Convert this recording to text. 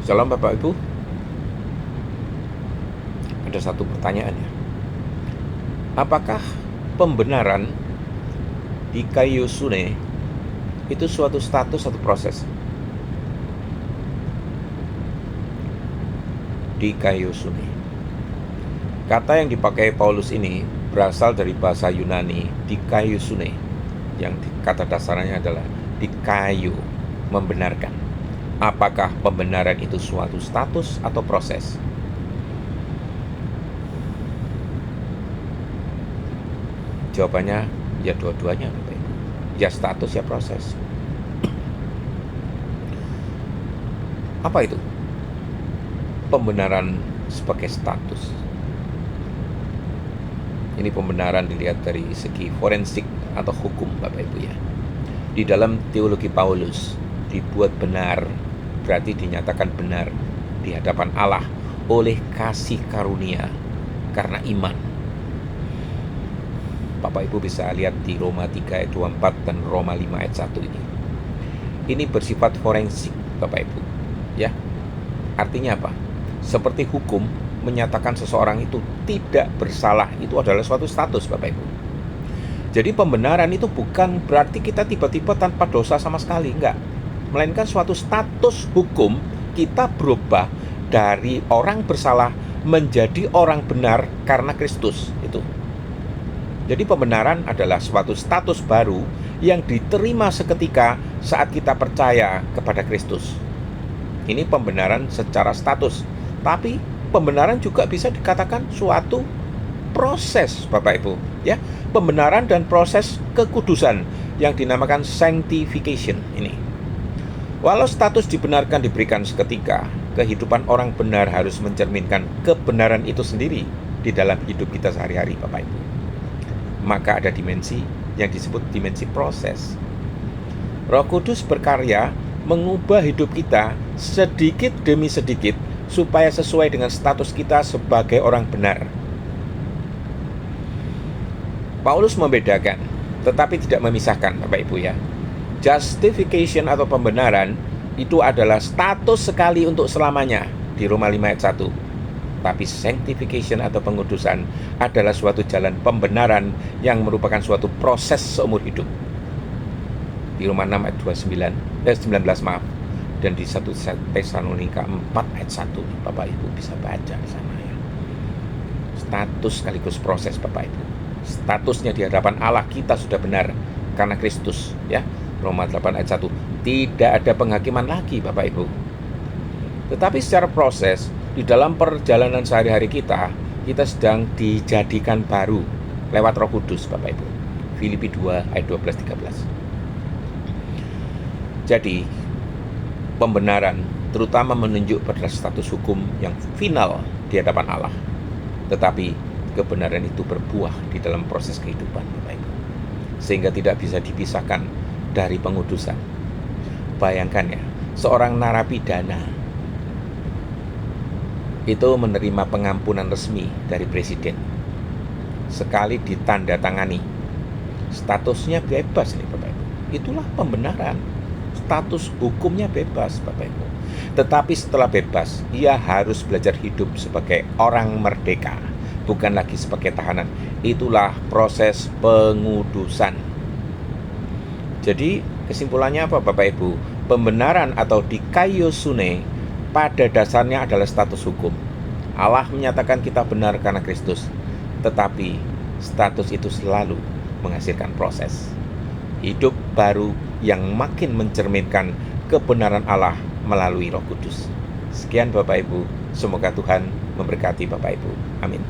Shalom Bapak Ibu, ada satu pertanyaan ya. Apakah pembenaran di Kaiosune itu suatu status atau proses? Di Kaiosune, kata yang dipakai Paulus ini berasal dari bahasa Yunani dikaiosune, yang kata dasarnya adalah dikaio, membenarkan. Apakah pembenaran itu suatu status atau proses? Jawabannya ya dua-duanya, ya status ya proses. Apa itu pembenaran sebagai status? Ini pembenaran dilihat dari segi forensik atau hukum, Bapak Ibu ya. Di dalam teologi Paulus, dibuat benar berarti dinyatakan benar di hadapan Allah oleh kasih karunia karena iman. Bapak Ibu bisa lihat di Roma 3 ayat 24 dan Roma 5 ayat 1 ini. Ini bersifat forensik, Bapak Ibu ya. Artinya apa? Seperti hukum menyatakan seseorang itu tidak bersalah, itu adalah suatu status, Bapak Ibu. Jadi pembenaran itu bukan berarti kita tiba-tiba tanpa dosa sama sekali, enggak. Melainkan suatu status hukum, kita berubah dari orang bersalah menjadi orang benar karena Kristus itu. Jadi pembenaran adalah suatu status baru yang diterima seketika saat kita percaya kepada Kristus. Ini pembenaran secara status. Tapi pembenaran juga bisa dikatakan suatu proses, Bapak Ibu, ya. Pembenaran dan proses kekudusan yang dinamakan sanctification ini. Walau status dibenarkan diberikan seketika, kehidupan orang benar harus mencerminkan kebenaran itu sendiri di dalam hidup kita sehari-hari, Bapak Ibu. Maka ada dimensi yang disebut dimensi proses. Roh Kudus berkarya mengubah hidup kita sedikit demi sedikit supaya sesuai dengan status kita sebagai orang benar. Paulus membedakan, tetapi tidak memisahkan, Bapak Ibu ya. Justification atau pembenaran itu adalah status sekali untuk selamanya di Roma 5 ayat 1. Tapi sanctification atau pengudusan adalah suatu jalan pembenaran yang merupakan suatu proses seumur hidup. Di Roma 6 ayat 19 maaf. Dan di 1 Tesalonika 4 ayat 1, Bapak Ibu bisa baca di sana ya. Status sekaligus proses, Bapak Ibu. Statusnya di hadapan Allah kita sudah benar karena Kristus ya. Roma 8 ayat 1. Tidak ada penghakiman lagi, Bapak Ibu. Tetapi secara proses, di dalam perjalanan sehari-hari kita sedang dijadikan baru lewat Roh Kudus, Bapak Ibu. Filipi 2 ayat 12-13. Jadi, pembenaran terutama menunjuk pada status hukum yang final di hadapan Allah. Tetapi kebenaran itu berbuah di dalam proses kehidupan, Bapak Ibu. Sehingga tidak bisa dipisahkan dari pengudusan. Bayangkan ya, seorang narapidana itu menerima pengampunan resmi dari presiden. Sekali ditandatangani, statusnya bebas nih, Bapak Ibu. Itulah pembenaran. Status hukumnya bebas, Bapak Ibu. Tetapi setelah bebas, ia harus belajar hidup sebagai orang merdeka, bukan lagi sebagai tahanan. Itulah proses pengudusan. Jadi kesimpulannya apa, Bapak Ibu? Pembenaran atau dikaiosune pada dasarnya adalah status hukum. Allah menyatakan kita benar karena Kristus, tetapi status itu selalu menghasilkan proses hidup baru yang makin mencerminkan kebenaran Allah melalui Roh Kudus. Sekian Bapak Ibu, semoga Tuhan memberkati Bapak Ibu. Amin.